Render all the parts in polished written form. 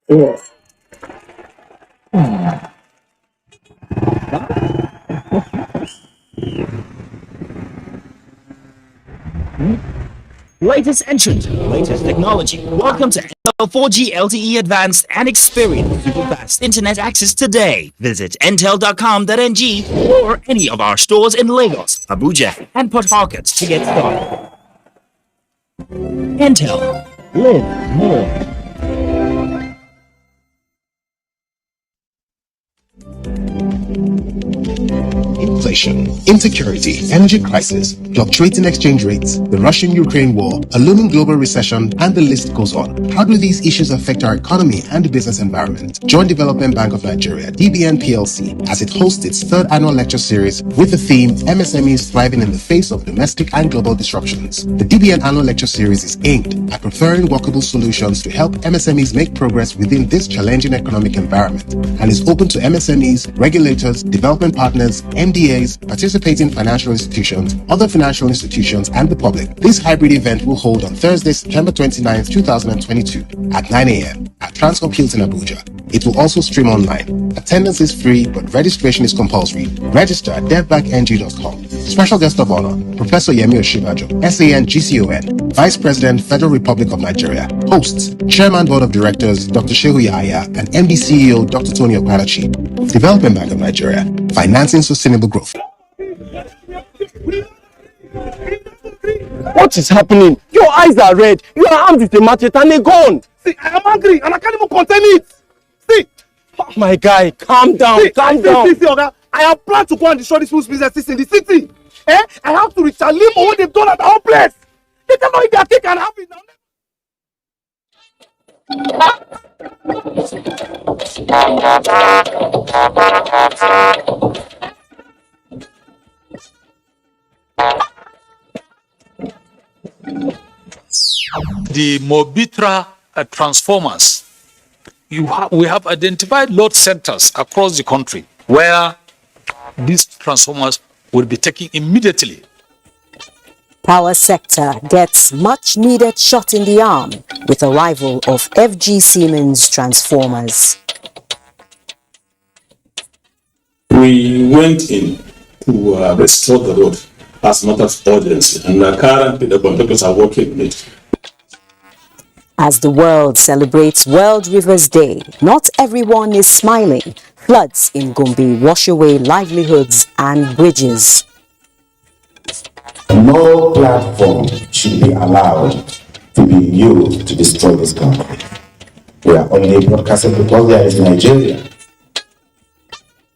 Yeah. Latest entrant, latest technology. Welcome to Intel 4G LTE Advanced and experience super fast internet access today. Visit intel.com.ng or any of our stores in Lagos, Abuja, and Port Harcourt to get started. Intel. Live more. Inflation, insecurity, energy crisis, fluctuating exchange rates, the Russian-Ukraine war, a looming global recession, and the list goes on. How do these issues affect our economy and the business environment? Join Development Bank of Nigeria, DBN PLC, as it hosts its third annual lecture series with the theme MSMEs Thriving in the Face of Domestic and Global Disruptions. The DBN annual lecture series is aimed at preferring workable solutions to help MSMEs make progress within this challenging economic environment and is open to MSMEs, regulators, development partners, NDAs, participating financial institutions, other financial institutions, and the public. This hybrid event will hold on Thursday, September 29th, 2022 at 9 a.m. at Transcorp Hilton, Abuja. It will also stream online. Attendance is free, but registration is compulsory. Register at devbankng.com. Special guest of honor, Professor Yemi Oshibajo, SAN GCON, Vice President, Federal Republic of Nigeria. Hosts, Chairman Board of Directors, Dr. Shehu Yahaya, and MD CEO, Dr. Tony Okparachi. Development Bank of Nigeria, financing sustainable growth. What is happening? Your eyes are red. You are armed with a machete and a gun. See, I am angry and I can't even contain it. See. My guy, calm down. See, calm down. See, Oga, I have planned to go and destroy these people's businesses in the city. I have to retaliate for what they've done at our place. They cannot eat their cake and have it now. The Mobitra transformers. We have identified load centers across the country where these transformers will be taken immediately. Power sector gets much needed shot in the arm with arrival of FG Siemens transformers. We went in to restore the road as a matter of urgency, and currently the contractors are working on it. As the world celebrates World Rivers Day, not everyone is smiling. Floods in Gombe wash away livelihoods and bridges. No platform should be allowed to be used to destroy this country. We are only broadcasting because there is Nigeria.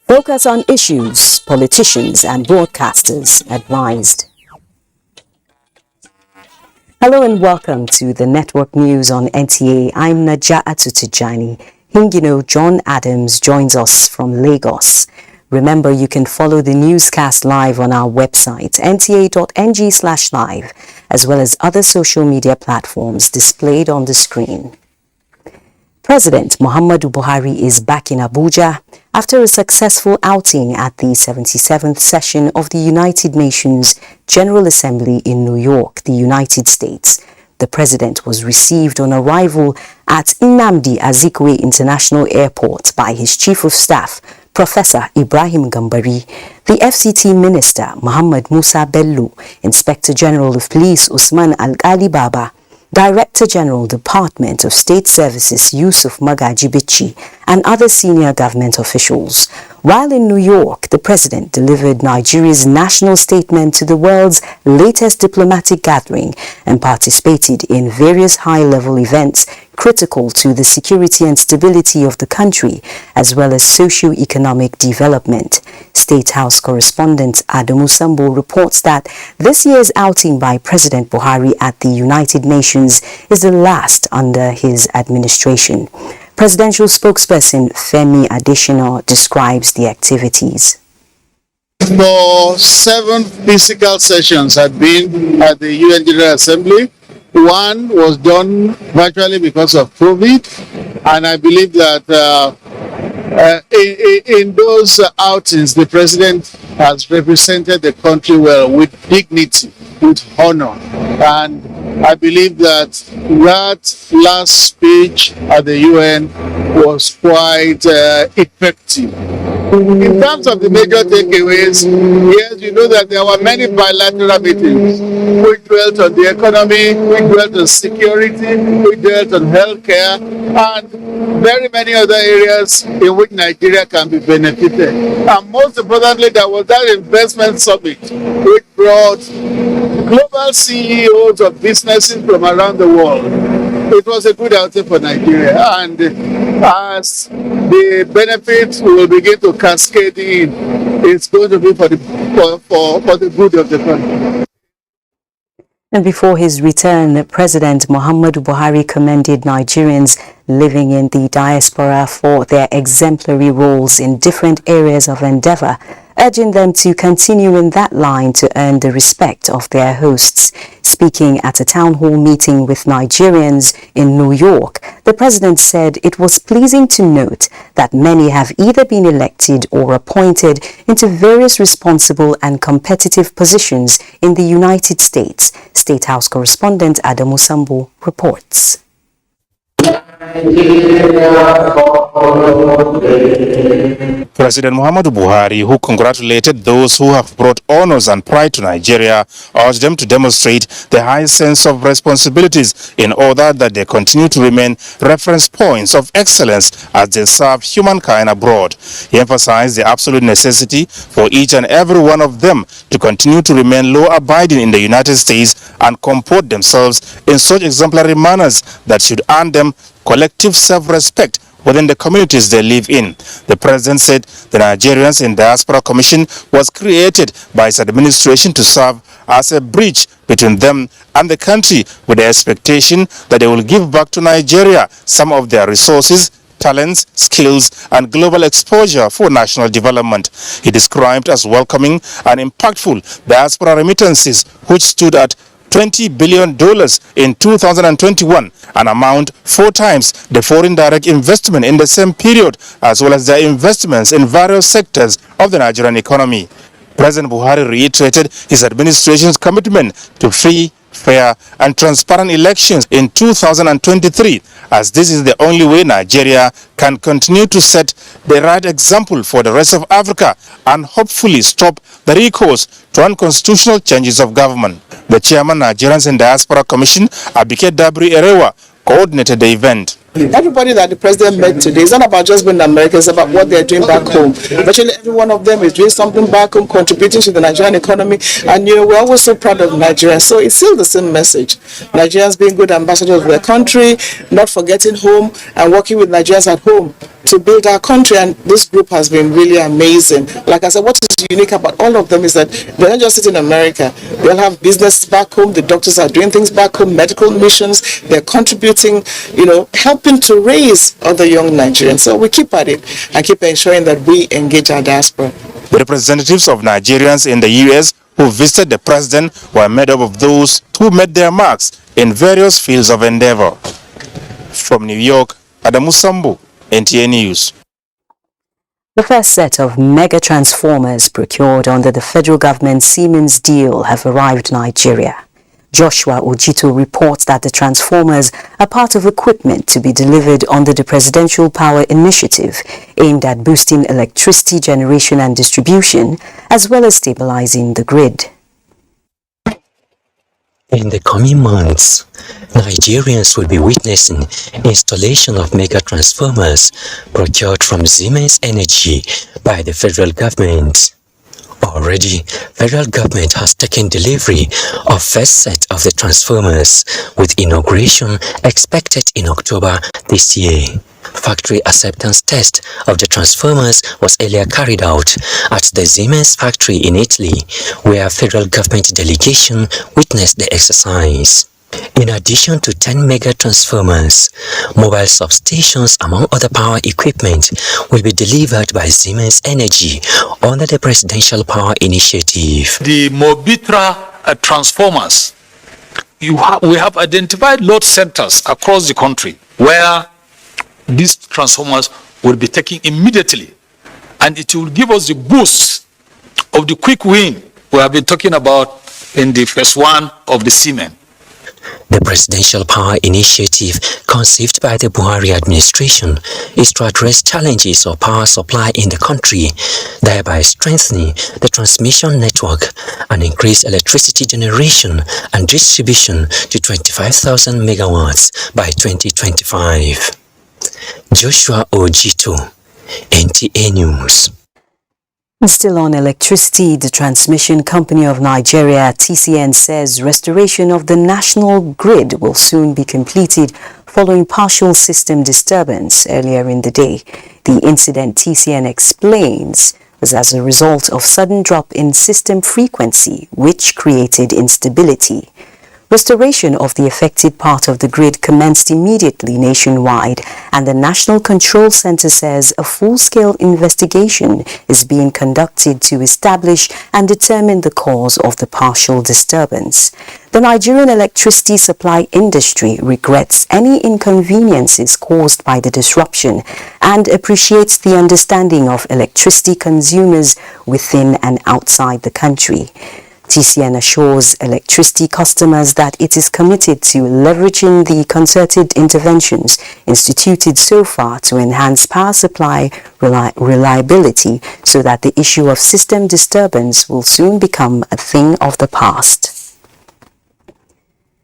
Focus on issues, politicians and broadcasters advised. Hello and welcome to the Network News on NTA. I'm Naja'atu Tijani. Hingino John Adams joins us from Lagos. Remember, you can follow the newscast live on our website, nta.ng/live, as well as other social media platforms displayed on the screen. President Muhammadu Buhari is back in Abuja after a successful outing at the 77th session of the United Nations General Assembly in New York, the United States. The president was received on arrival at Nnamdi Azikiwe International Airport by his Chief of Staff, Professor Ibrahim Gambari, the FCT Minister Muhammad Musa Bello, Inspector General of Police Usman Al-Ali Baba, Director General Department of State Services Yusuf Magaji Bichi, and other senior government officials. While in New York, the president delivered Nigeria's national statement to the world's latest diplomatic gathering and participated in various high-level events critical to the security and stability of the country, as well as socio-economic development. State House correspondent Adamu Sambo reports that this year's outing by President Buhari at the United Nations is the last under his administration. Presidential spokesperson Femi Adesina describes the activities. For 7 physical sessions had been at the UN General Assembly. One was done virtually because of COVID, and I believe that in those outings, the president has represented the country well, with dignity, with honor, and I believe that last speech at the UN was quite effective. In terms of the major takeaways, yes, you know that there were many bilateral meetings. We dwelt on the economy, we dwelt on security, we dwelt on healthcare, and very many other areas in which Nigeria can be benefited. And most importantly, there was that investment summit, which brought global CEOs of businesses from around the world. It was a good outing for Nigeria, and as the benefits will begin to cascade in, it's going to be for the good of the country. And before his return, President Muhammadu Buhari commended Nigerians living in the diaspora for their exemplary roles in different areas of endeavor, urging them to continue in that line to earn the respect of their hosts. Speaking at a town hall meeting with Nigerians in New York, the president said it was pleasing to note that many have either been elected or appointed into various responsible and competitive positions in the United States. State House correspondent Adamu Sambo reports. President Muhammadu Buhari, who congratulated those who have brought honors and pride to Nigeria, urged them to demonstrate the high sense of responsibilities in order that they continue to remain reference points of excellence as they serve humankind abroad. He emphasized the absolute necessity for each and every one of them to continue to remain law-abiding in the United States and comport themselves in such exemplary manners that should earn them collective self-respect within the communities they live in. The president said the Nigerians in Diaspora Commission was created by his administration to serve as a bridge between them and the country, with the expectation that they will give back to Nigeria some of their resources, talents, skills, and global exposure for national development. He described as welcoming and impactful diaspora remittances, which stood at $20 billion in 2021, an amount 4 times the foreign direct investment in the same period, as well as their investments in various sectors of the Nigerian economy. President Buhari reiterated his administration's commitment to free, fair, and transparent elections in 2023, as this is the only way Nigeria can continue to set the right example for the rest of Africa and hopefully stop the recourse to unconstitutional changes of government. The chairman, Nigerians in Diaspora Commission, Abike Dabri Erewa, coordinated the event. Everybody that the president met today is not about just being American, it's about what they're doing back home. Virtually every one of them is doing something back home, contributing to the Nigerian economy, and we're always so proud of Nigeria. So it's still the same message. Nigerians being good ambassadors of their country, not forgetting home, and working with Nigerians at home to build our country, and this group has been really amazing. Like I said, what is unique about all of them is that they're not just sitting in America. They'll have business back home, the doctors are doing things back home, medical missions, they're contributing, helping to raise other young Nigerians. So we keep at it and keep ensuring that we engage our diaspora. The representatives of Nigerians in the U.S. who visited the president were made up of those who made their marks in various fields of endeavor. From New York, Adamu Sambo, NTA News. The first set of mega transformers procured under the federal government Siemens deal have arrived in Nigeria. Joshua Ojito reports that the transformers are part of equipment to be delivered under the Presidential Power Initiative aimed at boosting electricity generation and distribution, as well as stabilizing the grid. In the coming months, Nigerians will be witnessing installation of mega transformers procured from Siemens Energy by the federal government. Already, federal government has taken delivery of first set of the transformers, with inauguration expected in October this year. Factory acceptance test of the transformers was earlier carried out at the Siemens factory in Italy, where federal government delegation witnessed the exercise. In addition to 10 mega transformers, mobile substations among other power equipment will be delivered by Siemens Energy under the Presidential Power Initiative. The Mobitra transformers, we have identified load centers across the country where these transformers will be taken immediately, and it will give us the boost of the quick win we have been talking about in the phase 1 of the Siemens. The Presidential Power Initiative, conceived by the Buhari administration, is to address challenges of power supply in the country, thereby strengthening the transmission network and increase electricity generation and distribution to 25,000 megawatts by 2025. Joshua Ojito, NTA News. Still on electricity, the Transmission Company of Nigeria, TCN, says restoration of the national grid will soon be completed following partial system disturbance earlier in the day. The incident, TCN explains, was as a result of sudden drop in system frequency, which created instability. Restoration of the affected part of the grid commenced immediately nationwide, and the National Control Center says a full-scale investigation is being conducted to establish and determine the cause of the partial disturbance. The Nigerian electricity supply industry regrets any inconveniences caused by the disruption and appreciates the understanding of electricity consumers within and outside the country. TCN assures electricity customers that it is committed to leveraging the concerted interventions instituted so far to enhance power supply reliability so that the issue of system disturbance will soon become a thing of the past.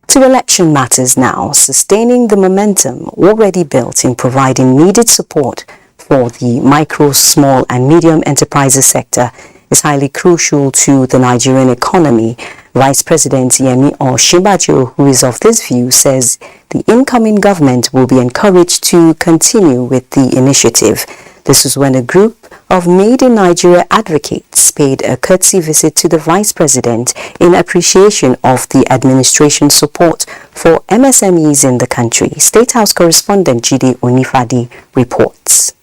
To election matters now, sustaining the momentum already built in providing needed support for the micro, small and medium enterprises sector is highly crucial to the Nigerian economy. Vice President Yemi Osinbajo, who is of this view, says the incoming government will be encouraged to continue with the initiative. This was when a group of Made in Nigeria advocates paid a courtesy visit to the Vice President in appreciation of the administration's support for MSMEs in the country. State House correspondent Jide Onifadi reports.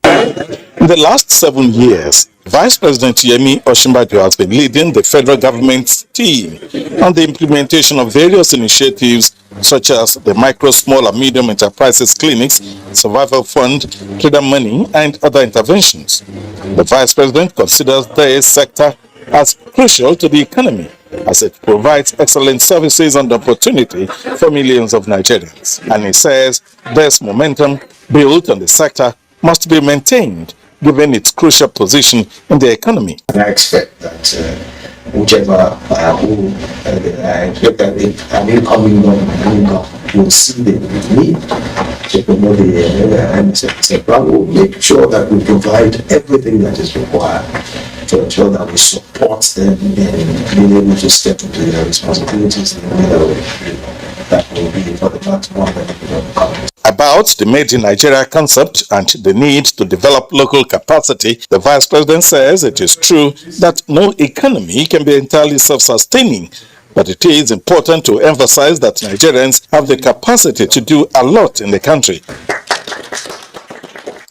In the last 7 years, Vice President Yemi Osinbajo has been leading the federal government's team on the implementation of various initiatives such as the Micro, Small and Medium Enterprises Clinics, Survival Fund, Trader Money and other interventions. The Vice President considers this sector as crucial to the economy as it provides excellent services and opportunity for millions of Nigerians. And he says this momentum built on the sector must be maintained given its crucial position in the economy. And I expect that whichever I expect that an incoming government will see the need to promote the MSMEs sector. We'll make sure that we provide everything that is required to ensure that we support them in being able to step into their responsibilities in a way that will be for the maximum benefit of the economy. About the Made in Nigeria concept and the need to develop local capacity, the Vice President says it is true that no economy can be entirely self-sustaining, but it is important to emphasize that Nigerians have the capacity to do a lot in the country.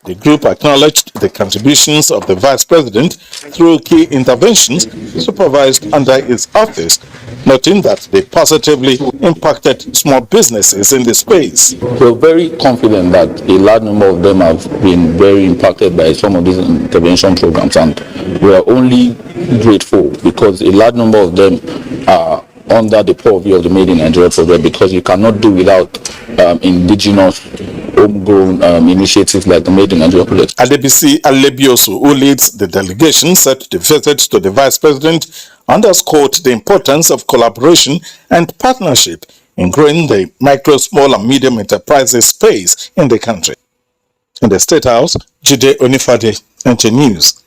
The group acknowledged the contributions of the Vice President through key interventions supervised under his office, noting that they positively impacted small businesses in the space. We're very confident that a large number of them have been very impacted by some of these intervention programs, and we are only grateful because a large number of them are under the purview of the Made in Nigeria program, because you cannot do without indigenous homegrown initiatives like the Made in Nigeria project. Adebisi Alebiosu, who leads the delegation, said the visit to the Vice President underscored the importance of collaboration and partnership in growing the micro, small and medium enterprises space in the country. In the State House, Jide Onifade, NTA News.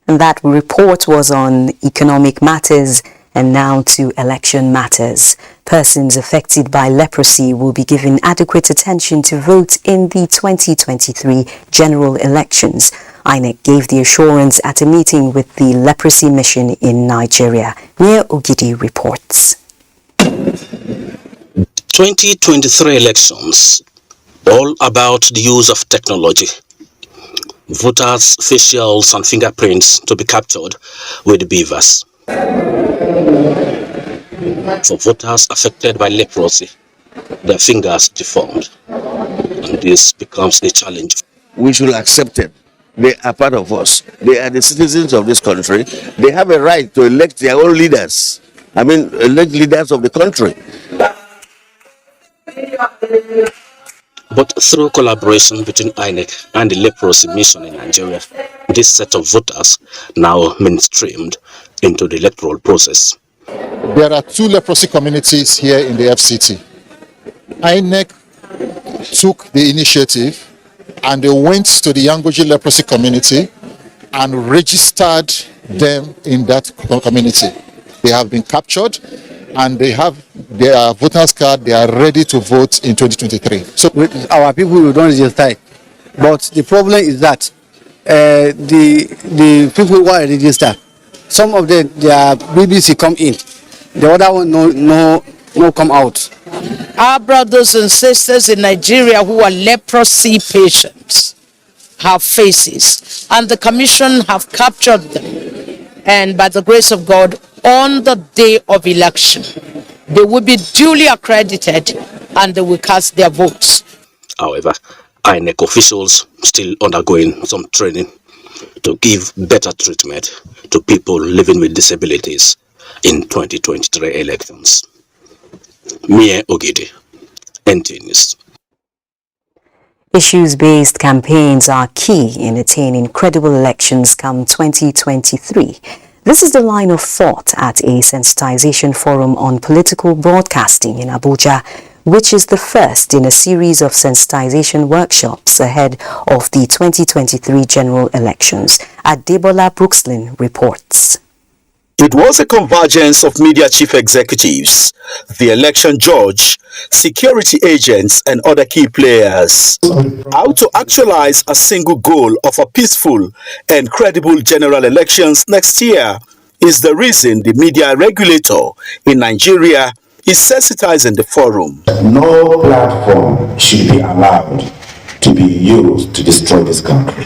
And that report was on economic matters. And now to election matters. Persons affected by leprosy will be given adequate attention to vote in the 2023 general elections. INEC gave the assurance at a meeting with the leprosy mission in Nigeria. Nia Ogidi reports. 2023 elections, all about the use of technology. Voters' facials and fingerprints to be captured with beavers. For voters affected by leprosy, their fingers deformed, and this becomes a challenge. We should accept them. They are part of us. They are the citizens of this country. They have a right to elect their own leaders. alleged leaders of the country. But through collaboration between INEC and the leprosy mission in Nigeria, this set of voters now mainstreamed into the electoral process. There are 2 leprosy communities here in the FCT. INEC took the initiative and they went to the Yangoji leprosy community and registered them in that community. They have been captured and they have their voters card. They are ready to vote in 2023. So our people will don't register, but the problem is that the people who are registered, some of them their BBC come in, the other one no come out. Our brothers and sisters in Nigeria who are leprosy patients have faces, and the commission have captured them. And by the grace of God, on the day of election, they will be duly accredited and they will cast their votes. However, INEC officials still undergoing some training to give better treatment to people living with disabilities in 2023 elections. Mie Ogidi, NTA News. Issues-based campaigns are key in attaining credible elections come 2023. This is the line of thought at a sensitization forum on political broadcasting in Abuja, which is the first in a series of sensitization workshops ahead of the 2023 general elections. Adebola Brookslin reports. It was a convergence of media chief executives, the election judge, security agents, and other key players. How to actualize a single goal of a peaceful and credible general elections next year is the reason the media regulator in Nigeria is sensitizing the forum. No platform should be allowed to be used to destroy this country.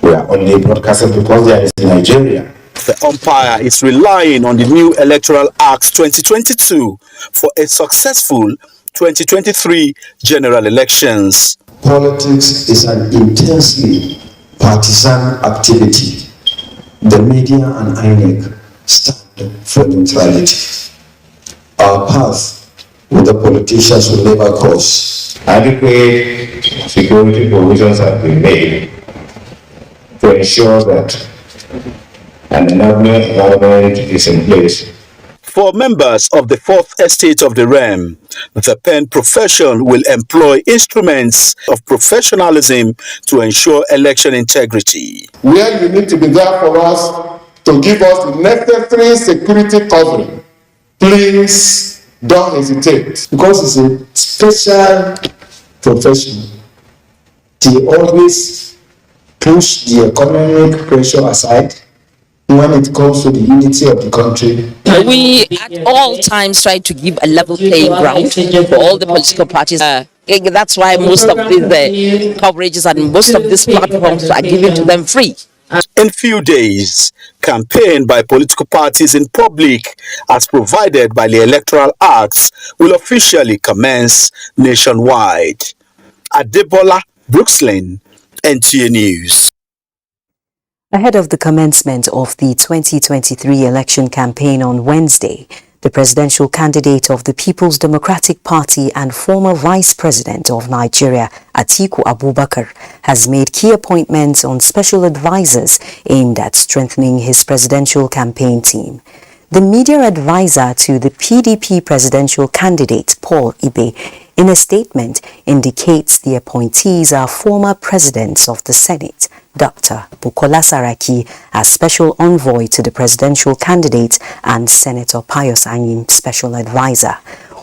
We are only broadcasting because there is Nigeria. The umpire is relying on the new Electoral Act 2022 for a successful 2023 general elections. Politics is an intensely partisan activity. The media and INEC stand for neutrality. Our path with the politicians will never cross. Adequate security provisions have been made to ensure that an enabling is in place. For members of the fourth estate of the realm, the pen profession will employ instruments of professionalism to ensure election integrity. Where you need to be there for us to give us the necessary security covering, please don't hesitate. Because it's a special profession, they always push the economic pressure aside when it comes to the unity of the country. We at all times try to give a level playing ground for all the political parties. That's why most of these coverages and most of these platforms are given to them free. In few days, campaign by political parties in public as provided by the Electoral Acts will officially commence nationwide. Adebola Brookslin, NTA News. Ahead of the commencement of the 2023 election campaign on Wednesday, the presidential candidate of the People's Democratic Party and former Vice President of Nigeria, Atiku Abubakar, has made key appointments on special advisors aimed at strengthening his presidential campaign team. The media advisor to the PDP presidential candidate, Paul Ibe, in a statement indicates the appointees are former presidents of the Senate, Dr. Bukola Saraki as special envoy to the presidential candidate and Senator Pius Anyim special advisor.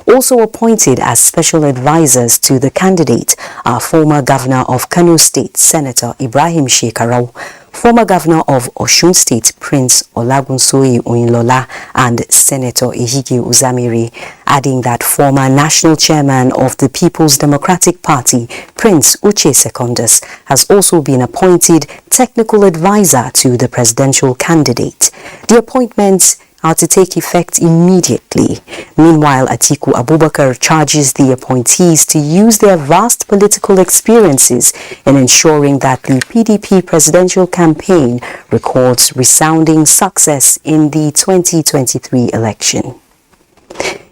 Also appointed as special advisors to the candidate are former governor of Kano State, Senator Ibrahim Shekarau, former governor of Osun State, Prince Olagunsoye Oyinlola, and Senator Ehige Uzamiri, adding that former national chairman of the People's Democratic Party, Prince Uche Secondus, has also been appointed technical advisor to the presidential candidate. The appointments are to take effect immediately. Meanwhile, Atiku Abubakar charges the appointees to use their vast political experiences in ensuring that the PDP presidential campaign records resounding success in the 2023 election.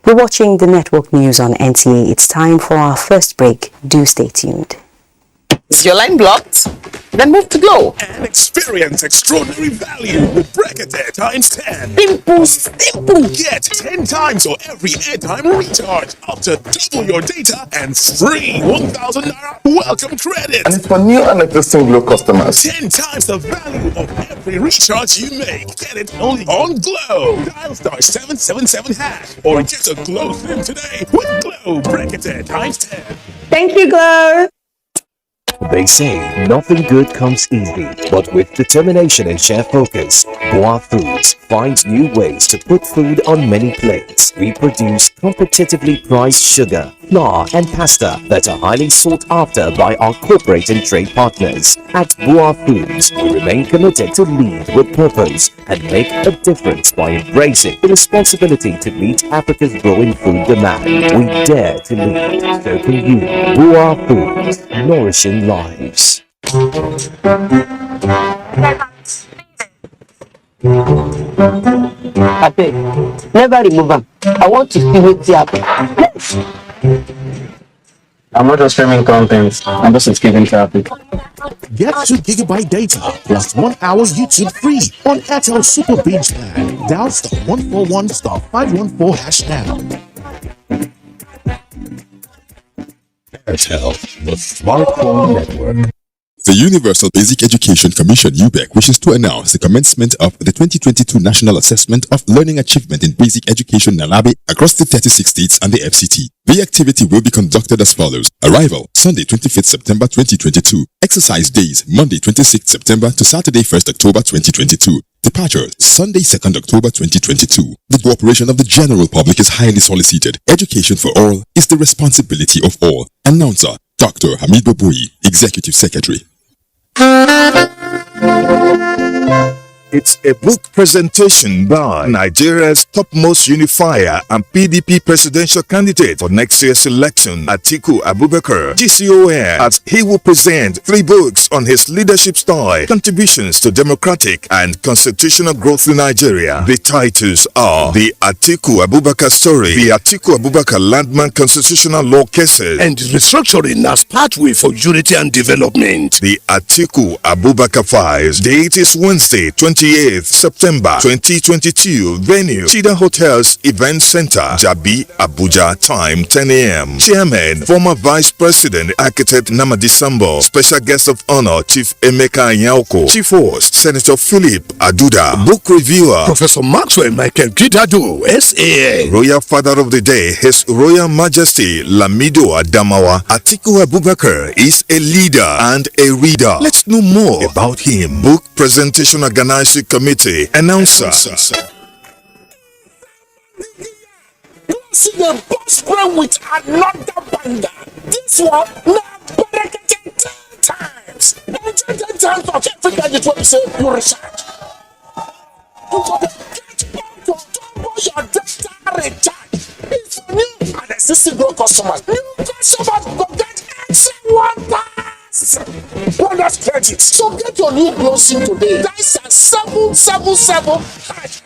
You're watching the network news on NTA. It's time for our first break. Do stay tuned. Is your line blocked? Then move to Glow. And experience extraordinary value with Bracket times 10. Simple. Get 10 times or every airtime recharge up to double your data and free 1,000 naira welcome credit. And it's for new and existing Glow customers. 10 times the value of every recharge you make. Get it only on Glow. Dial *777# or get a Glow SIM today with Glow Bracket times 10. Thank you, Glow. They say nothing good comes easy, but with determination and sheer focus, Boa Foods finds new ways to put food on many plates. We produce competitively priced sugar, flour, and pasta that are highly sought after by our corporate and trade partners. At Boa Foods, we remain committed to lead with purpose and make a difference by embracing the responsibility to meet Africa's growing food demand. We dare to lead, so can you. Boa Foods, nourishing lives. Abeg, never remove am. I want to see wetin happen. I'm not just streaming content, I'm just escaping traffic. Get 2 GB data plus 1 hour YouTube free on Airtel Super Binge plan. Dial *141*514# now. Airtel, the smartphone network. The Universal Basic Education Commission (UBEC) wishes to announce the commencement of the 2022 National Assessment of Learning Achievement in Basic Education (NALABE) across the 36 states and the FCT. The activity will be conducted as follows: Arrival, Sunday 25th September 2022. Exercise days, Monday 26th September to Saturday 1st October 2022. Departure, Sunday 2nd October 2022. The cooperation of the general public is highly solicited. Education for all is the responsibility of all. Announcer, Dr. Hamid Boboyi, Executive Secretary. It's a book presentation by Nigeria's topmost unifier and PDP presidential candidate for next year's election, Atiku Abubakar, GCON, as he will present 3 books on his leadership style, contributions to democratic and constitutional growth in Nigeria. The titles are The Atiku Abubakar Story, The Atiku Abubakar Landmark Constitutional Law Cases, And restructuring as pathway for unity and development. The Atiku Abubakar Files. Date is Wednesday, 28th September 2022. Venue, Chida Hotels Event Center, Jabi, Abuja. Time 10 a.m. Chairman, former Vice President, Architect Namadi Sambo. Special guest of honor, Chief Emeka Nyauko. Chief host, Senator Philip Aduda. Book reviewer, Professor Maxwell Michael Gidado, SAA. Royal Father of the Day, His Royal Majesty Lamido Adamawa. Atiku Abubakar is a leader and a reader. Let's know more about him. Book presentation organizing committee. Announcer. See the boss brand with another banger. This one now better get 10 times. 10 times of everything that you say you recharge. You got to get out to double your data recharge. It's new and existing Glow customers. New customers go get extra 1,000 bonus credit. So get your new Glow SIM today. That's a 777#.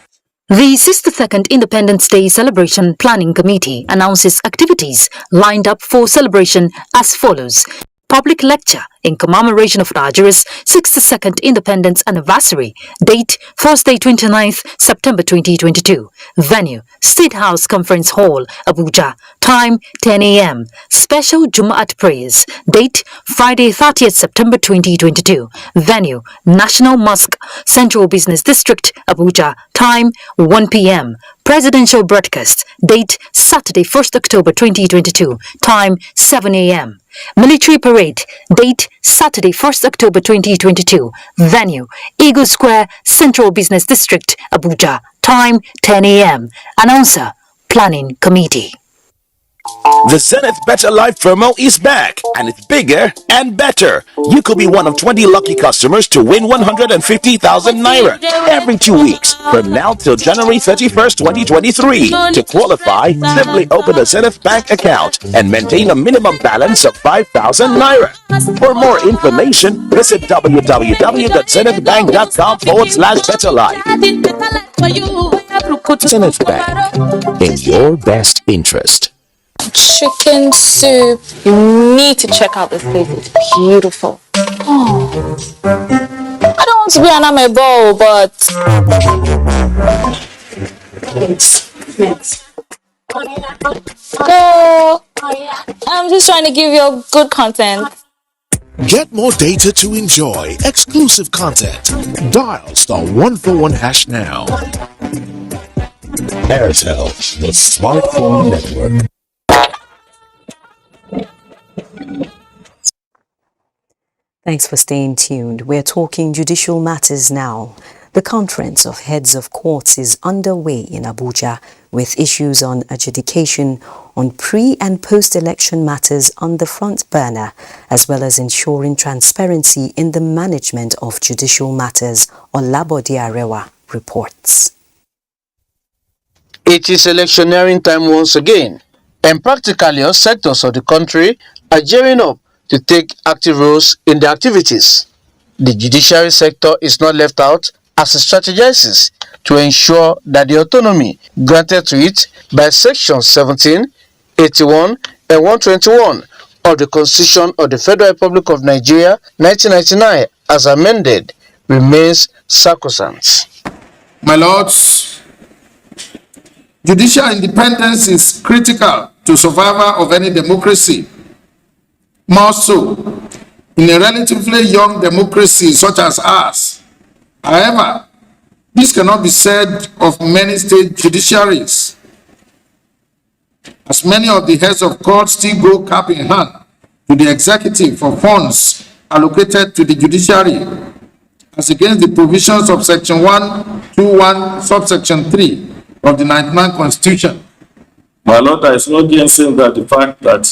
The 62nd Independence Day Celebration Planning Committee announces activities lined up for celebration as follows. Public lecture in commemoration of Nigeria's 62nd Independence Anniversary. Date, Thursday 29th September 2022. Venue, State House Conference Hall, Abuja. Time, 10 a.m. Special Jumu'at prayers. Date, Friday 30th September 2022. Venue, National Mosque, Central Business District, Abuja. Time, 1 p.m. Presidential broadcast. Date, Saturday 1st October 2022. Time, 7 a.m. Military parade. Date, Saturday 1st October 2022. Venue, Eagle Square, Central Business District, Abuja. Time, 10 a.m. Announcer, Planning Committee. The Zenith Better Life promo is back, and it's bigger and better. You could be one of 20 lucky customers to win 150,000 naira every 2 weeks from now till January 31st, 2023. To qualify, simply open a Zenith Bank account and maintain a minimum balance of 5,000 naira. For more information, visit www.zenithbank.com/betterlife. Zenith Bank, in your best interest. Chicken soup. You need to check out this place. It's beautiful. Oh. I don't want to be an amebo, but girl, I'm just trying to give you good content. Get more data to enjoy exclusive content. Dial *141# now. Airtel, the smartphone network. Thanks for staying tuned. We're talking judicial matters now. The Conference of Heads of Courts is underway in Abuja with issues on adjudication on pre- and post-election matters on the front burner, as well as ensuring transparency in the management of judicial matters. Olabode Arewa reports. It is electioneering time once again, and practically all sectors of the country are gearing up to take active roles in the activities. The judiciary sector is not left out as it strategizes to ensure that the autonomy granted to it by Section 17, 81, and 121 of the Constitution of the Federal Republic of Nigeria 1999 as amended remains sacrosanct. My lords, judicial independence is critical to survival of any democracy. More so, in a relatively young democracy such as ours. However, this cannot be said of many state judiciaries, as many of the heads of courts still go cap in hand to the executive for funds allocated to the judiciary, as against the provisions of Section 121, subsection 3 of the 99 Constitution. My Lord, there is no gainsaying that the fact that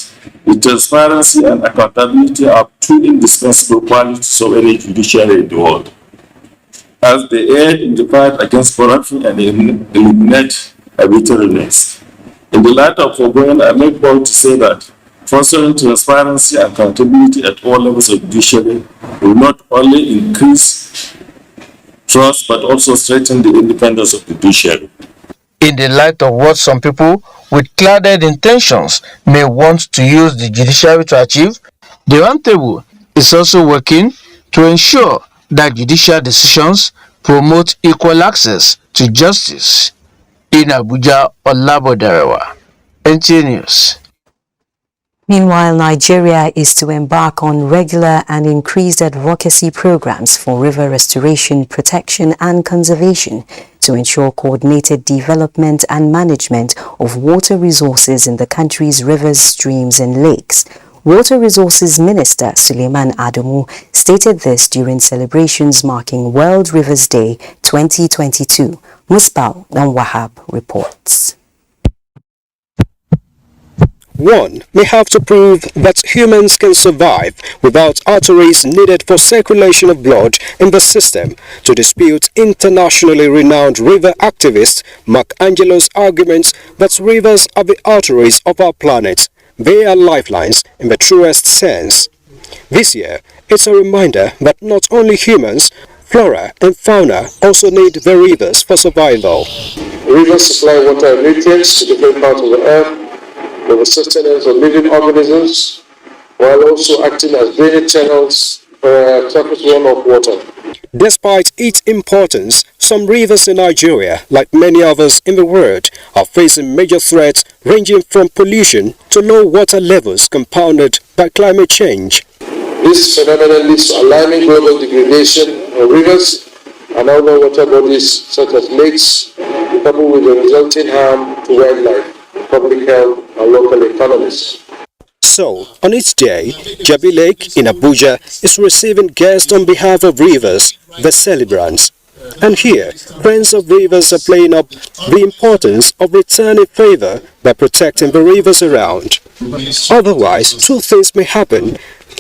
the transparency and accountability are two indispensable qualities of any judiciary in the world, as they aid in the fight against corruption and eliminate arbitrariness. In the light of foregoing, I make bold to say that fostering transparency and accountability at all levels of judiciary will not only increase trust but also strengthen the independence of the judiciary. In the light of what some people with clouded intentions may want to use the judiciary to achieve, the Roundtable is also working to ensure that judicial decisions promote equal access to justice. In Abuja, Olabode Arewa, NTA News. Meanwhile, Nigeria is to embark on regular and increased advocacy programs for river restoration, protection and conservation to ensure coordinated development and management of water resources in the country's rivers, streams and lakes. Water Resources Minister Suleiman Adamu stated this during celebrations marking World Rivers Day 2022. Musbal Wahab reports. One may have to prove that humans can survive without arteries needed for circulation of blood in the system to dispute internationally renowned river activist Mark Angelo's arguments that rivers are the arteries of our planet. They are lifelines in the truest sense. This year, it's a reminder that not only humans, flora and fauna also need the rivers for survival. Rivers supply water and nutrients to different parts of the earth for the sustenance of living organisms, while also acting as drainage channels for surface runoff water. Despite its importance, some rivers in Nigeria, like many others in the world, are facing major threats ranging from pollution to low water levels compounded by climate change. This phenomenon leads to alarming global degradation of rivers and other water bodies such as lakes, coupled with the resulting harm to wildlife, public health and local economies. So, on its day, Jabi Lake in Abuja is receiving guests on behalf of rivers, the celebrants. And here, friends of rivers are playing up the importance of returning favor by protecting the rivers around. Otherwise, two things may happen.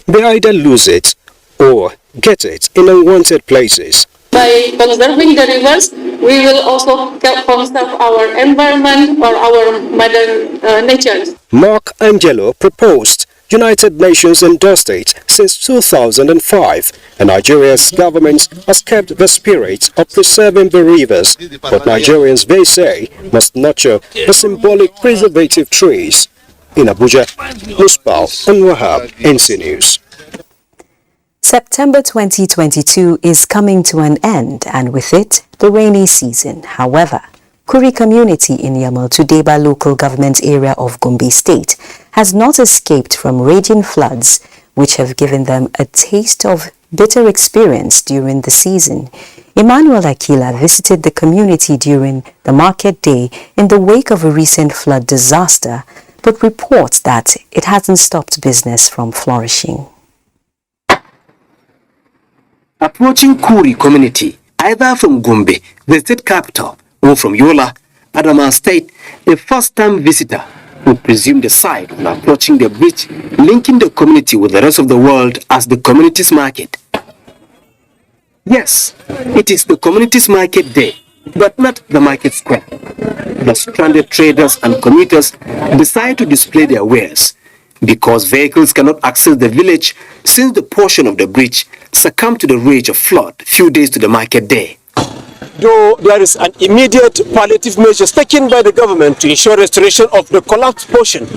They either lose it or get it in unwanted places. By conserving the rivers, we will also conserve our environment or our mother nature. Mark Angelo proposed United Nations endorsed it since 2005, and Nigeria's government has kept the spirit of preserving the rivers. But Nigerians, they say, must nurture the symbolic preservative trees. In Abuja, Muspal and Wahab, NC News. September 2022 is coming to an end, and with it, the rainy season. However, Kuri community in Yamal Tudeba local government area of Gombe State has not escaped from raging floods, which have given them a taste of bitter experience during the season. Emmanuel Akila visited the community during the market day in the wake of a recent flood disaster, but reports that it hasn't stopped business from flourishing. Approaching Kuri community, either from Gombe, the state capital, or from Yola, Adama State, a first-time visitor would presume the sight when approaching the bridge linking the community with the rest of the world as the community's market. Yes, it is the community's market day, but not the market square. The stranded traders and commuters decide to display their wares because vehicles cannot access the village since the portion of the bridge succumbed to the rage of flood few days to the market day. Though there is an immediate palliative measures taken by the government to ensure restoration of the collapsed portion,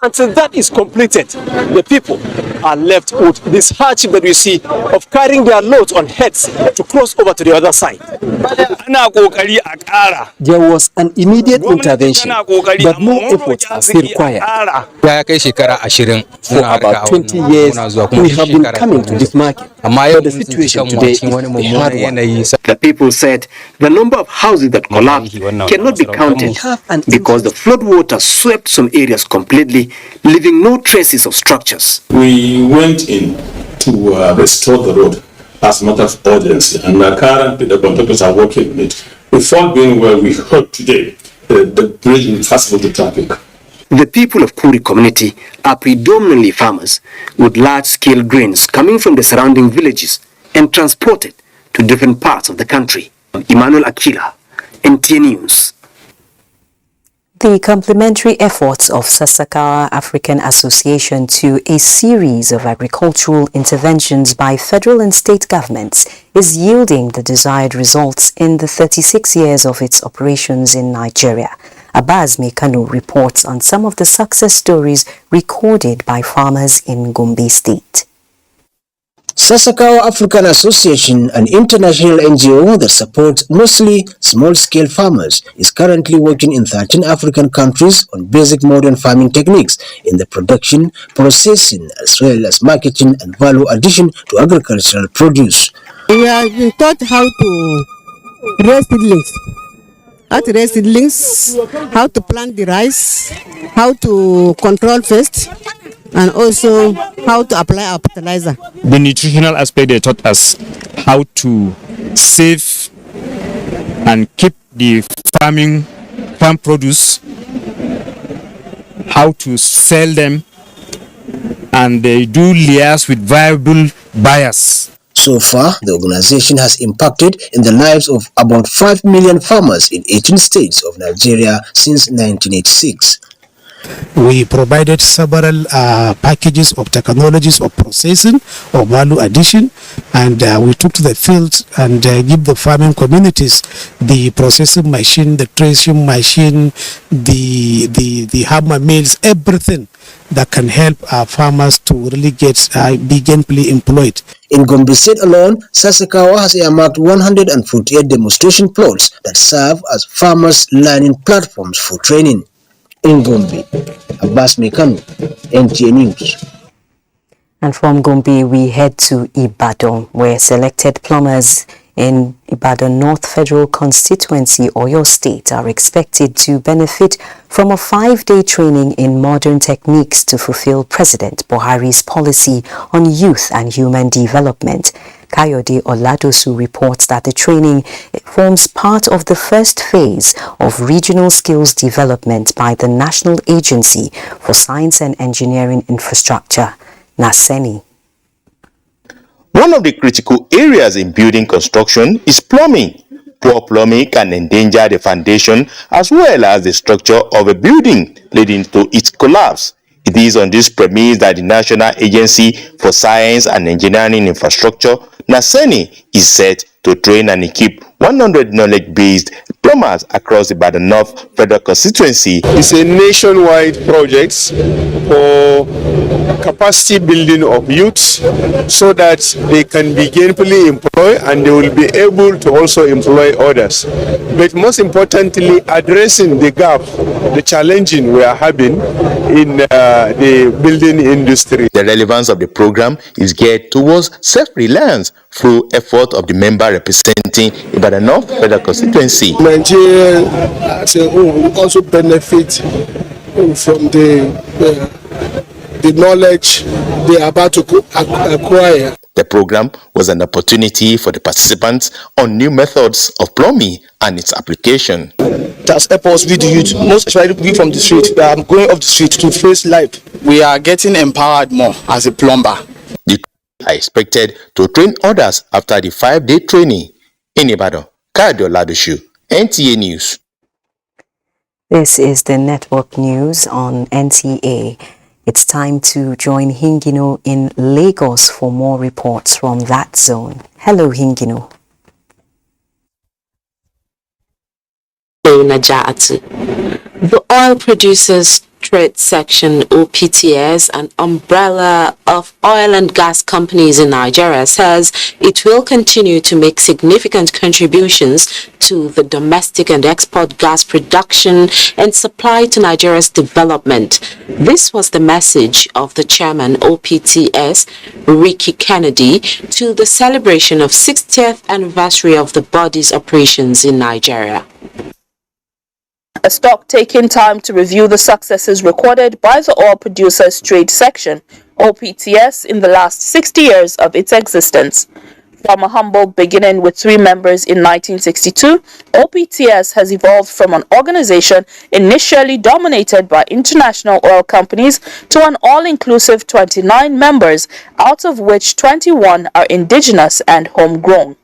until that is completed, the people are left with this hardship that we see of carrying their loads on heads to cross over to the other side. There was an immediate intervention, but more efforts are still required. For about 20 years, we have been coming to this market, but the situation today is a hard one. The people said the number of houses that collapsed cannot be counted because the flood water swept some areas completely, leaving no traces of structures. We went in to restore the road as a matter of urgency, and currently the contractors are working on it. With all being well, we hope today the bridge will be accessible to traffic. The people of Kuri community are predominantly farmers with large-scale grains coming from the surrounding villages and transported to different parts of the country. Emmanuel Akila, NTA News. The complementary efforts of Sasakawa African Association to a series of agricultural interventions by federal and state governments is yielding the desired results in the 36 years of its operations in Nigeria. Abbas Mekano reports on some of the success stories recorded by farmers in Gombe State. Sasakawa African Association, an international NGO that supports mostly small-scale farmers, is currently working in 13 African countries on basic modern farming techniques in the production, processing, as well as marketing and value addition to agricultural produce. We have been taught how to raise seedlings, how to plant the rice, how to control pest, and also how to apply our fertilizer. The nutritional aspect, they taught us how to save and keep the farm produce, how to sell them, and they do liaise with viable buyers. So far, the organization has impacted in the lives of about 5 million farmers in 18 states of Nigeria since 1986. We provided several packages of technologies of processing or value addition, and we took to the field and give the farming communities the processing machine, the threshing machine, the hammer mills, everything that can help our farmers to really be gainfully employed. In Gombe State alone, Sasakawa has earmarked 148 demonstration plots that serve as farmers' learning platforms for training. In Gombe, Abbas Mekano, NTA News. And from Gombe, we head to Ibadan, where selected plumbers in Ibadan North Federal Constituency, Oyo State, are expected to benefit from a 5-day training in modern techniques to fulfill President Buhari's policy on youth and human development. Kayode Oladosu reports that the training forms part of the first phase of regional skills development by the National Agency for Science and Engineering Infrastructure, NASENI. One of the critical areas in building construction is plumbing. Poor plumbing can endanger the foundation as well as the structure of a building, leading to its collapse. It is on this premise that the National Agency for Science and Engineering Infrastructure, NASENI, is set to train and equip 100 knowledge-based plumbers across the Ibadan North Federal Constituency. It's a nationwide project for capacity building of youths so that they can be gainfully employed and they will be able to also employ others. But most importantly, addressing the gap, the challenging we are having in the building industry. The relevance of the program is geared towards self-reliance through effort of the member representing Ibadan North Federal Constituency. Nigeria as a whole will also benefit from the knowledge they are about to acquire. The program was an opportunity for the participants on new methods of plumbing and its application. It has helped us with the youth, most especially we from the street. We are going off the street to face life. We are getting empowered more as a plumber. The are expected to train others after the 5-day training. In Ibadan, Kayode Oladoshu, NTA News. This is the network news on NTA. It's time to join Hingino in Lagos for more reports from that zone. Hello, Hingino. The Oil Producers Trade Section, OPTS, an umbrella of oil and gas companies in Nigeria, says it will continue to make significant contributions to the domestic and export gas production and supply to Nigeria's development. This was the message of the chairman, OPTS, Ricky Kennedy, to the celebration of 60th anniversary of the body's operations in Nigeria. A stock taking time to review the successes recorded by the Oil Producers Trade Section, OPTS, in the last 60 years of its existence. From a humble beginning with 3 members in 1962, OPTS has evolved from an organization initially dominated by international oil companies to an all-inclusive 29 members, out of which 21 are indigenous and homegrown.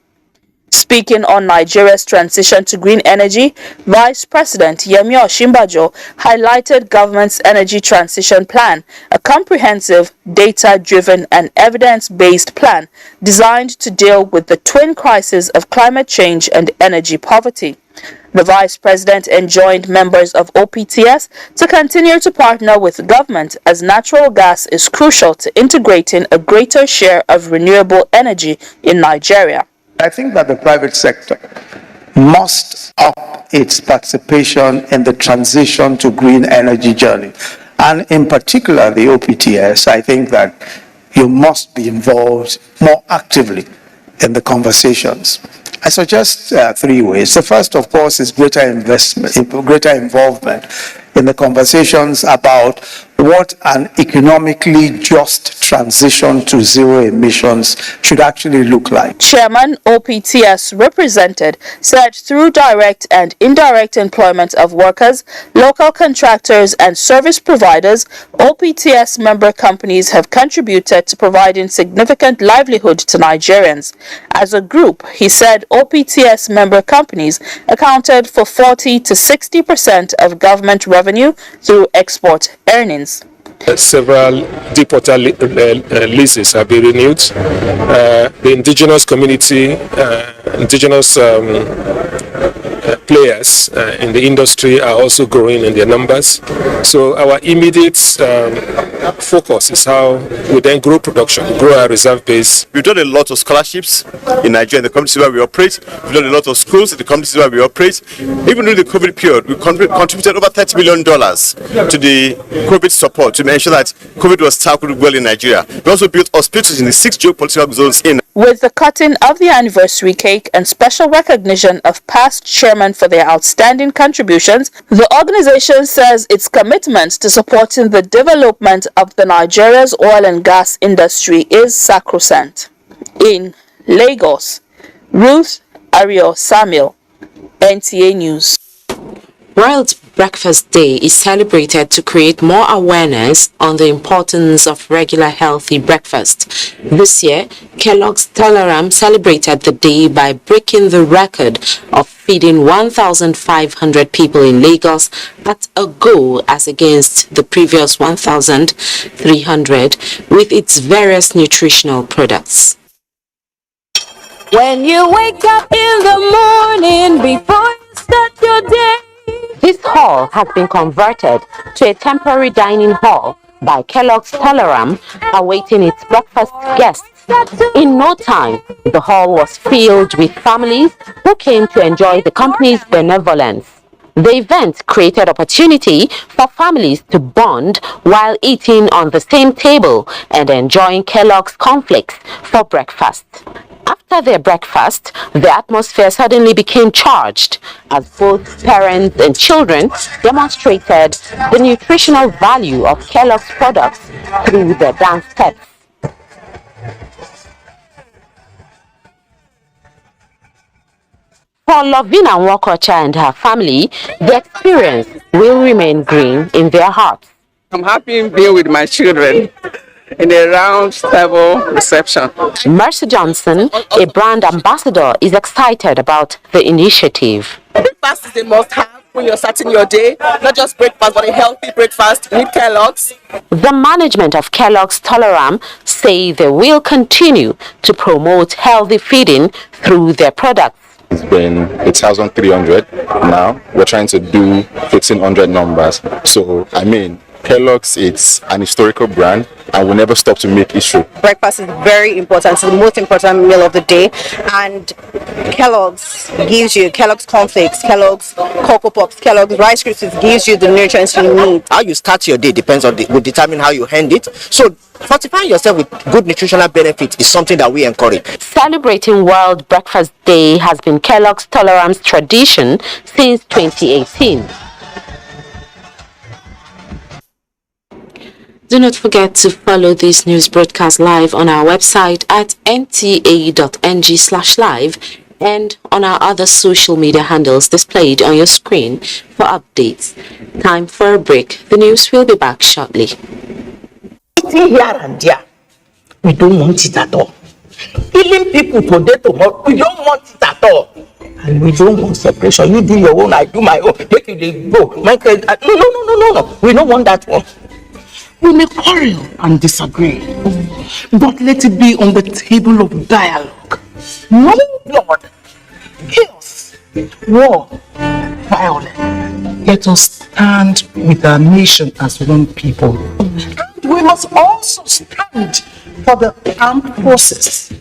Speaking on Nigeria's transition to green energy, Vice President Yemi Osinbajo highlighted government's energy transition plan, a comprehensive, data-driven and evidence-based plan designed to deal with the twin crises of climate change and energy poverty. The Vice President enjoined members of OPTS to continue to partner with government as natural gas is crucial to integrating a greater share of renewable energy in Nigeria. I think that the private sector must up its participation in the transition to green energy journey. And in particular, the OPTS, I think that you must be involved more actively in the conversations. I suggest 3 ways. The first, of course, is greater investment, greater involvement in the conversations about what an economically just transition to zero emissions should actually look like. Chairman OPTS represented said through direct and indirect employment of workers, local contractors and service providers, OPTS member companies have contributed to providing significant livelihood to Nigerians. As a group, he said OPTS member companies accounted for 40 to 60% of government revenue through export earnings. Several deep water leases have been renewed. The indigenous community, indigenous players in the industry are also growing in their numbers. So our immediate focus is how we then grow production, grow our reserve base. We've done a lot of scholarships in Nigeria, in the communities where we operate. We've done a lot of schools in the communities where we operate. Even during the COVID period, we contributed over $30 million to the COVID support to ensure that COVID was tackled well in Nigeria. We also built hospitals in the 6 geopolitical zones in. With the cutting of the anniversary cake and special recognition of past chairmen for their outstanding contributions, the organization says its commitment to supporting the development of the Nigeria's oil and gas industry is sacrosanct. In Lagos, Ruth Ario Samuel, NTA News. World Breakfast Day is celebrated to create more awareness on the importance of regular healthy breakfast. This year, Kellogg's Telegram celebrated the day by breaking the record of feeding 1,500 people in Lagos at a go as against the previous 1,300 with its various nutritional products. When you wake up in the morning before you start your day. This hall has been converted to a temporary dining hall by Kellogg's Telegram, awaiting its breakfast guests. In no time, the hall was filled with families who came to enjoy the company's benevolence. The event created opportunity for families to bond while eating on the same table and enjoying Kellogg's cornflakes for breakfast. After their breakfast, the atmosphere suddenly became charged as both parents and children demonstrated the nutritional value of Kellogg's products through their dance steps. For Lovina Nwokocha and her family, the experience will remain green in their hearts. I'm happy being with my children in a round table reception. Mercy Johnson, a brand ambassador, is excited about the initiative. Breakfast is a must-have when you're starting your day. Not just breakfast, but a healthy breakfast with Kellogg's. The management of Kellogg's Telegram say they will continue to promote healthy feeding through their products. It's been 8,300 now. We're trying to do 1,500 numbers. So, Kellogg's, it's an historical brand and will never stop to make history. Breakfast is very important. It's the most important meal of the day. And Kellogg's gives you Kellogg's cornflakes, Kellogg's Cocoa Pops, Kellogg's Rice Krispies gives you the nutrients you need. How you start your day depends on will determine how you end it. So fortifying yourself with good nutritional benefits is something that we encourage. Celebrating World Breakfast Day has been Kellogg's Telegram's tradition since 2018. Do not forget to follow this news broadcast live on our website at nta.ng/live and on our other social media handles displayed on your screen for updates. Time for a break. The news will be back shortly. Here and there, we don't want it at all. Killing people today, tomorrow, we don't want it at all. And we don't want separation. You do your own, I do my own. Take it, go. No. We don't want that one. We may quarrel and disagree, but let it be on the table of dialogue. No blood, chaos, war, violence. Let us stand with our nation as one people. And we must also stand for the armed forces.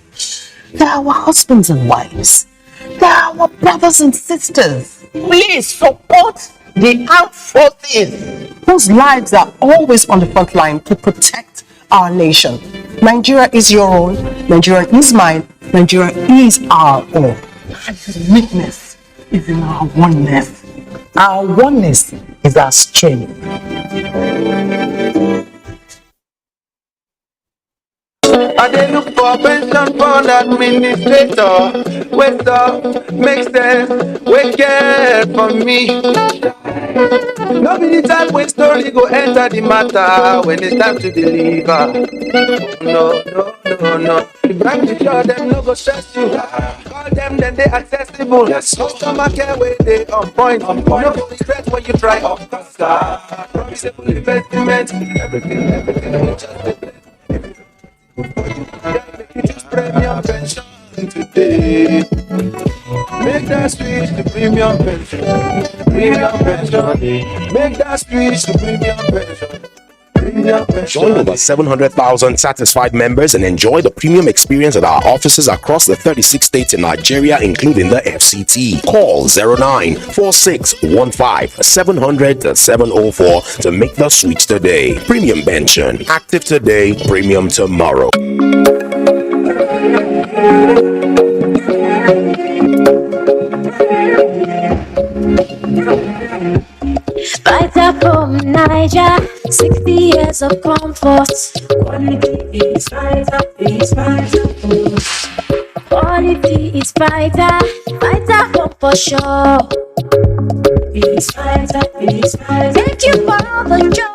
They are our husbands and wives. They are our brothers and sisters. Please support the armed forces, whose lives are always on the front line to protect our nation. Nigeria is your own, Nigeria is mine, Nigeria is our own. And the weakness is in our oneness. Our oneness is our strength. I dey look for pension fund administrator. Wait up, make sense, wait care for me. No be the time when story go enter the matter when it's time to deliver. No. The bank is sure them no go stress you. Call them then they accessible. Yes. Customer care where they on point. No go stress when you try off cost. Promisable investment. Everything we just did. Make you choose premium pension today. Make that switch to premium pension. Premium pension. Make that switch to premium pension. Join over 700,000 satisfied members and enjoy the premium experience at our offices across the 36 states in Nigeria, including the FCT. Call 094615-700-704 to make the switch today. Premium pension. Active today, premium tomorrow. Fighter from Niger, 60 years of comfort. Quality is fighter, Quality is fighter, for sure. Thank you for all the joy,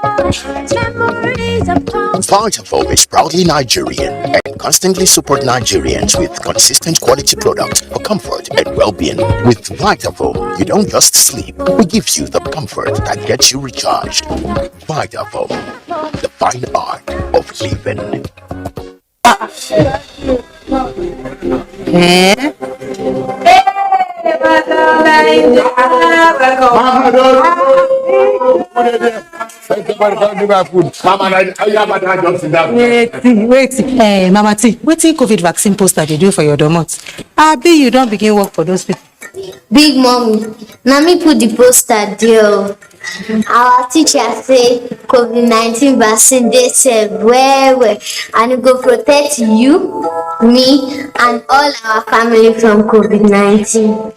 memories of home. Vitafoam is proudly Nigerian and constantly support Nigerians with consistent quality products for comfort and well-being. With Vitafoam, you don't just sleep. We give you the comfort that gets you recharged. Vitafoam, the fine art of living. Wait, Mama T, wetin COVID vaccine poster they do for your domot? Abi you don't begin work for those people. Big mommy, na me put the poster there. Our teacher say COVID-19 vaccine dey safe well and it go protect you, me and all our family from COVID-19.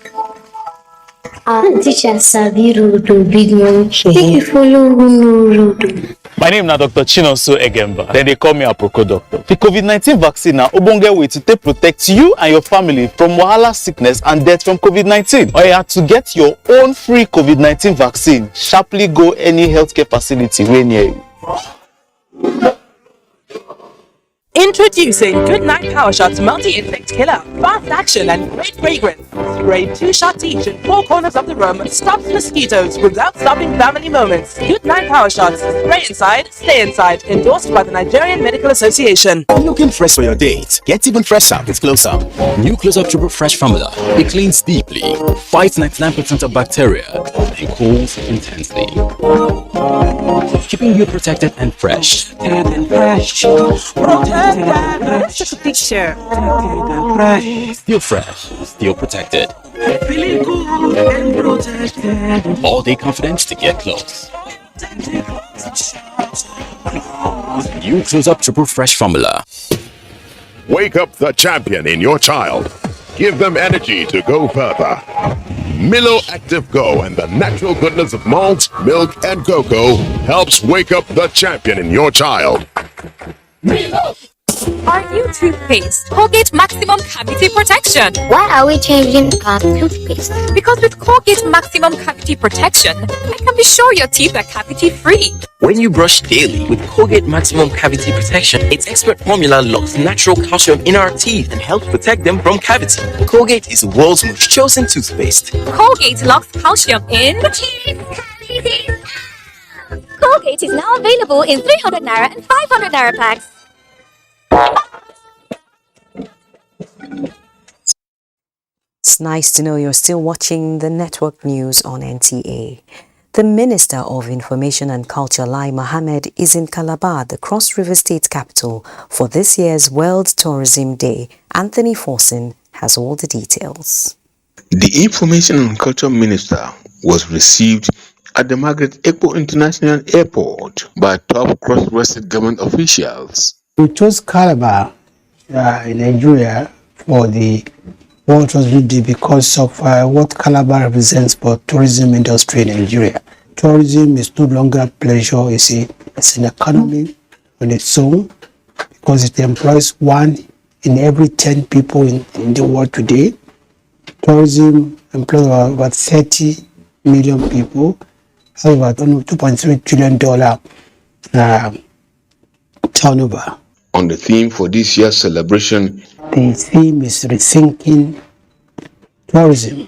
Our teacher sabi road o, big mommy. Make you follow who know road. My name is Dr. Chinonso Egemba. Then they call me Aproko Doctor. The COVID-19 vaccine na ogbonge way to take protect you and your family from wahala, sickness and death from COVID-19. Or you have to get your own free COVID-19 vaccine. Sharply go any healthcare facility way near you. Introducing Good Night Power Shots Multi-Insect Killer. Fast action and great fragrance. Spray 2 shots each in 4 corners of the room. Stops mosquitoes without stopping family moments. Good Night Power Shots. Spray inside, stay inside. Endorsed by the Nigerian Medical Association. Looking fresh for your date? Get even fresher with Close Up. New Close Up Triple Fresh formula. It cleans deeply, fights 99% of bacteria, and cools intensely, keeping you protected and fresh. That's just a picture. Still fresh, still protected. Feeling cool and protected. All day confidence to get close. New Close Up Triple Fresh formula. Wake up the champion in your child. Give them energy to go further. Milo Active Go and the natural goodness of malt, milk, and cocoa helps wake up the champion in your child. Milo! Our new toothpaste, Colgate Maximum Cavity Protection. Why are we changing our toothpaste? Because with Colgate Maximum Cavity Protection, I can be sure your teeth are cavity free. When you brush daily with Colgate Maximum Cavity Protection, its expert formula locks natural calcium in our teeth and helps protect them from cavity. Colgate is the world's most chosen toothpaste. Colgate locks calcium in teeth cavity. Colgate is now available in 300 Naira and 500 Naira packs. It's nice to know you're still watching the network news on NTA. The Minister of Information and Culture, Lai Mohammed, is in Calabar, the Cross River State capital, for this year's World Tourism Day. Anthony Forson has all the details. The Information and Culture Minister was received at the Margaret Ekpo International Airport by top Cross River State government officials. We chose Calabar in Nigeria for the World Tourism Day because of what Calabar represents for tourism industry in Nigeria. Tourism is no longer pleasure, it's an economy on its own because it employs 1 in every 10 people in the world today. Tourism employs about 30 million people, has about $2.3 trillion turnover. On the theme for this year's celebration, the theme is rethinking tourism,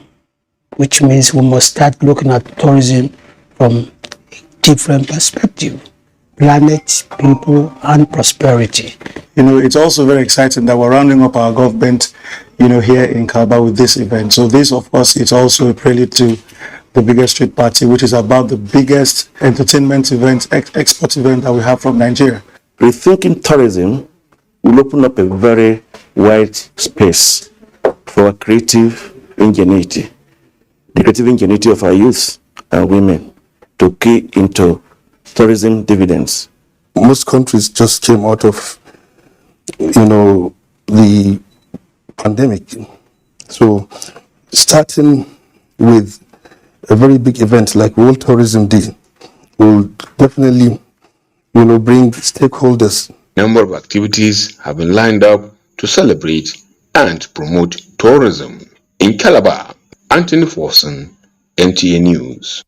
which means we must start looking at tourism from a different perspective: planet, people, and prosperity. It's also very exciting that we're rounding up our government, here in Calabar with this event. So this, of course, is also a prelude to the biggest street party, which is about the biggest entertainment event, export event that we have from Nigeria. Rethinking tourism will open up a very wide space for creative ingenuity, the creative ingenuity of our youth and women to key into tourism dividends. Most countries just came out of, the pandemic. So starting with a very big event like World Tourism Day will definitely, bring stakeholders. Number of activities have been lined up to celebrate and promote tourism. In Calabar, Anthony Forson, NTA News.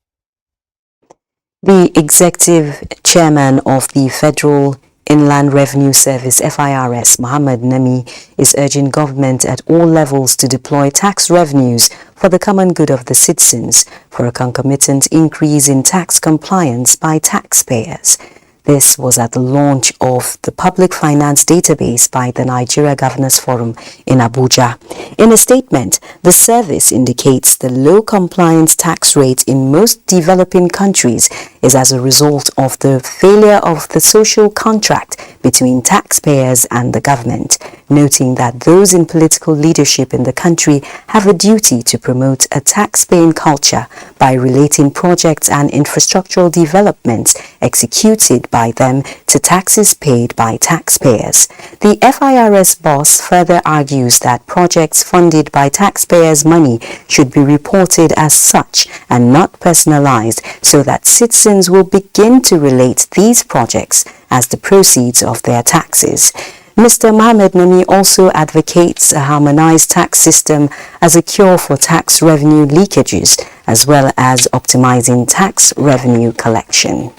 The executive chairman of the Federal Inland Revenue Service, FIRS, Mohammed Nami, is urging government at all levels to deploy tax revenues for the common good of the citizens for a concomitant increase in tax compliance by taxpayers. This was at the launch of the Public Finance Database by the Nigeria Governors Forum in Abuja. In a statement, the service indicates the low compliance tax rate in most developing countries is as a result of the failure of the social contract between taxpayers and the government, noting that those in political leadership in the country have a duty to promote a tax-paying culture by relating projects and infrastructural developments executed by them to taxes paid by taxpayers. The FIRS boss further argues that projects funded by taxpayers' money should be reported as such and not personalized so that citizens will begin to relate these projects as the proceeds of their taxes. Mr. Mohammed Nami also advocates a harmonized tax system as a cure for tax revenue leakages, as well as optimizing tax revenue collection.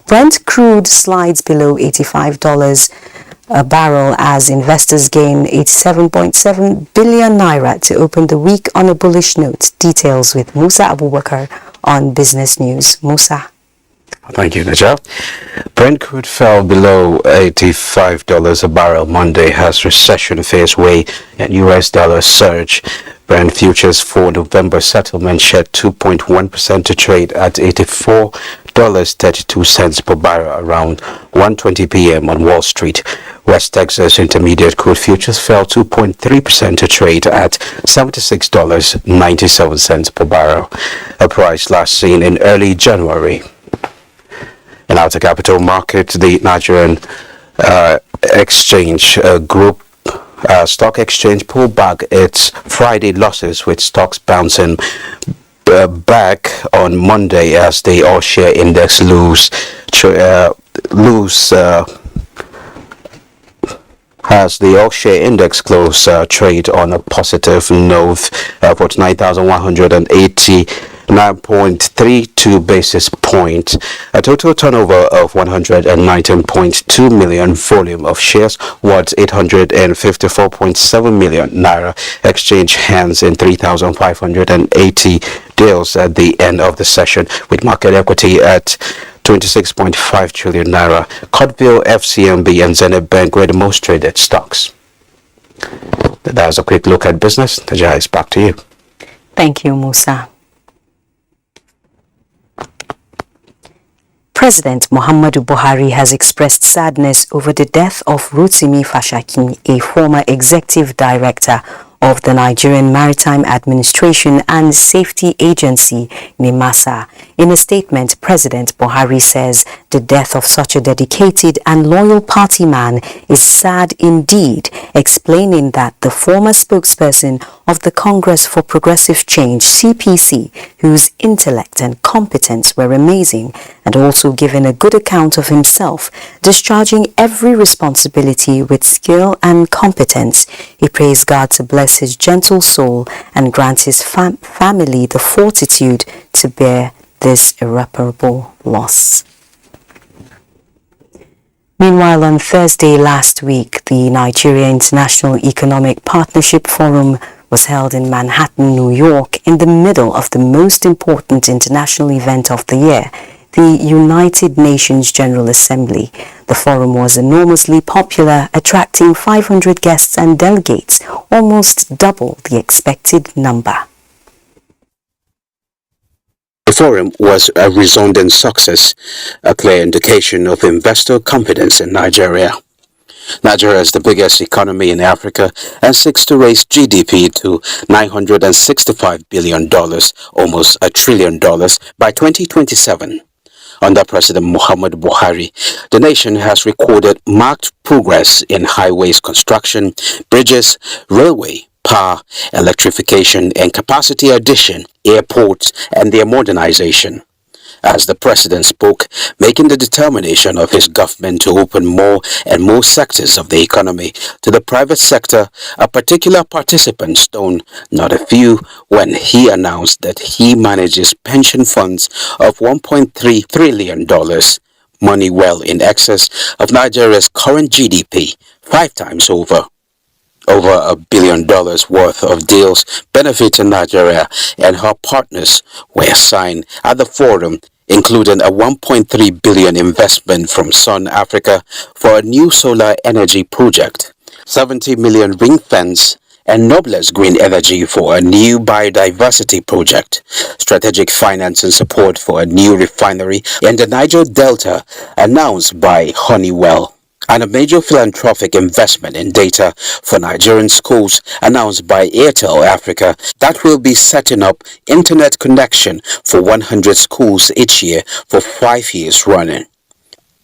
Brent crude slides below $85 a barrel as investors gain 87.7 billion naira to open the week on a bullish note. Details with Musa Abubakar on Business News. Musa. Thank you, Najah. Brent crude fell below $85 a barrel Monday as recession fears weigh and US dollar surge. Brent futures for November settlement shed 2.1% to trade at $84.32 per barrel around 1:20 p.m. on Wall Street. West Texas Intermediate crude futures fell 2.3% to trade at $76.97 per barrel, a price last seen in early January. In outer capital market, the Nigerian exchange group stock exchange pulled back its Friday losses, with stocks bouncing back on Monday as the all-share index as the all-share index closed trade on a positive note for 9,189.32 basis point. A total turnover of 119.2 million, volume of shares worth 854.7 million naira, exchange hands in 3,580 deals at the end of the session, with market equity at 26.5 trillion naira. Cotville, FCMB and Zenith Bank were the most traded stocks. That was a quick look at business. Najah, is back to you. Thank you, Musa. President Muhammadu Buhari has expressed sadness over the death of Rotimi Fashakin, a former executive director of the Nigerian Maritime Administration and Safety Agency, NIMASA. In a statement, President Buhari says the death of such a dedicated and loyal party man is sad indeed, explaining that the former spokesperson of the Congress for Progressive Change, CPC, whose intellect and competence were amazing, and also given a good account of himself, discharging every responsibility with skill and competence. He prays God to bless his gentle soul and grant his family the fortitude to bear this irreparable loss. Meanwhile, on Thursday last week, the Nigeria International Economic Partnership Forum was held in Manhattan, New York, in the middle of the most important international event of the year, the United Nations General Assembly. The forum was enormously popular, attracting 500 guests and delegates, almost double the expected number. The forum was a resounding success, a clear indication of investor confidence in Nigeria. Nigeria is the biggest economy in Africa and seeks to raise GDP to $965 billion, almost $1 trillion, by 2027. Under President Muhammadu Buhari, the nation has recorded marked progress in highways construction, bridges, railway, power, electrification and capacity addition, airports and their modernization. as the president spoke, making the determination of his government to open more and more sectors of the economy to the private sector a particular participant's tone, not a few, when he announced that he manages pension funds of $1.3 trillion, money well in excess of Nigeria's current GDP, 5 times over. Over $1 billion worth of deals benefiting Nigeria and her partners were signed at the forum, including a $1.3 billion investment from Sun Africa for a new solar energy project, 70 million ring fence, and Nobles Green Energy for a new biodiversity project, strategic financing support for a new refinery in the Niger Delta announced by Honeywell, and a major philanthropic investment in data for Nigerian schools announced by Airtel Africa that will be setting up internet connection for 100 schools each year for 5 years running.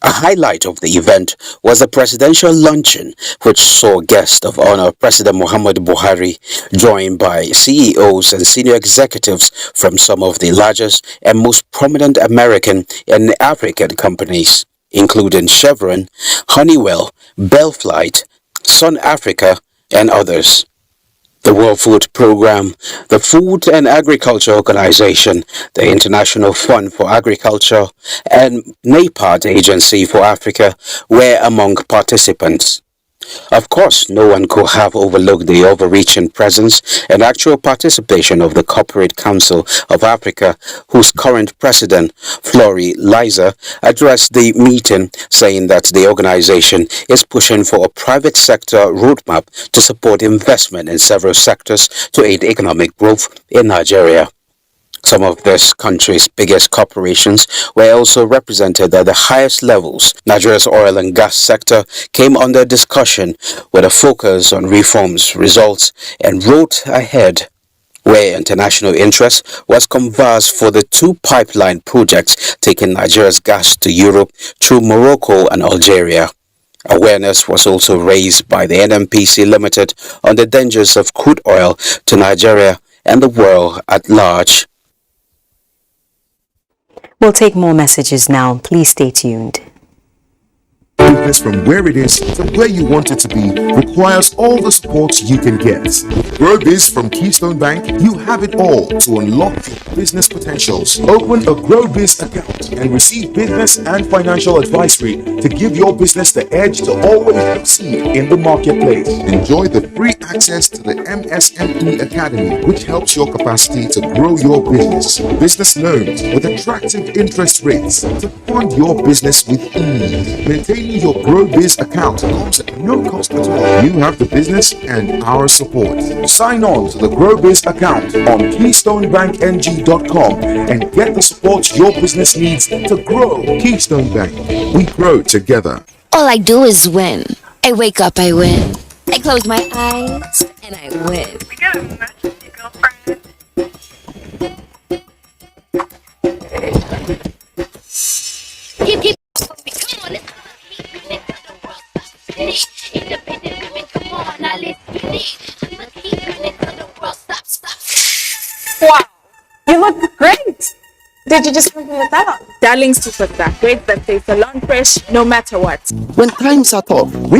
A highlight of the event was a presidential luncheon which saw guest of honor President Muhammadu Buhari, joined by CEOs and senior executives from some of the largest and most prominent American and African companies, including Chevron, Honeywell, Bell Flight, Sun Africa, and others. The World Food Programme, the Food and Agriculture Organization, the International Fund for Agriculture, and NAPAD Agency for Africa were among participants. Of course, no one could have overlooked the overreaching presence and actual participation of the Corporate Council of Africa, whose current president, Flory Liza, addressed the meeting, saying that the organization is pushing for a private sector roadmap to support investment in several sectors to aid economic growth in Nigeria. Some of this country's biggest corporations were also represented at the highest levels. Nigeria's oil and gas sector came under discussion with a focus on reforms, results, and road ahead, where international interest was conversed for the 2 pipeline projects taking Nigeria's gas to Europe through Morocco and Algeria. Awareness was also raised by the NNPC Limited on the dangers of crude oil to Nigeria and the world at large. We'll take more messages now. Please stay tuned. Business from where it is to where you want it to be requires all the support you can get. With GrowBiz from Keystone Bank, you have it all to unlock your business potentials. Open a GrowBiz account and receive business and financial advisory to give your business the edge to always succeed in the marketplace. Enjoy the free access to the MSME Academy, which helps your capacity to grow your business. Business loans with attractive interest rates to fund your business with ease. Maintaining your GrowBiz account comes at no cost at all. You have the business and our support. Sign on to the GrowBiz account on KeystoneBankNG.com and get the support your business needs to grow. Keystone Bank, we grow together. All I do is win. I wake up, I win. I close my eyes and I win. We got a message, girlfriend. Keep come on, independent women, come on, now let's get it. I'ma keep it till the world stop. Wow, you look great. Did you just figure it out? Darling Superstar, great birthday, salon fresh, no matter what. When times are tough,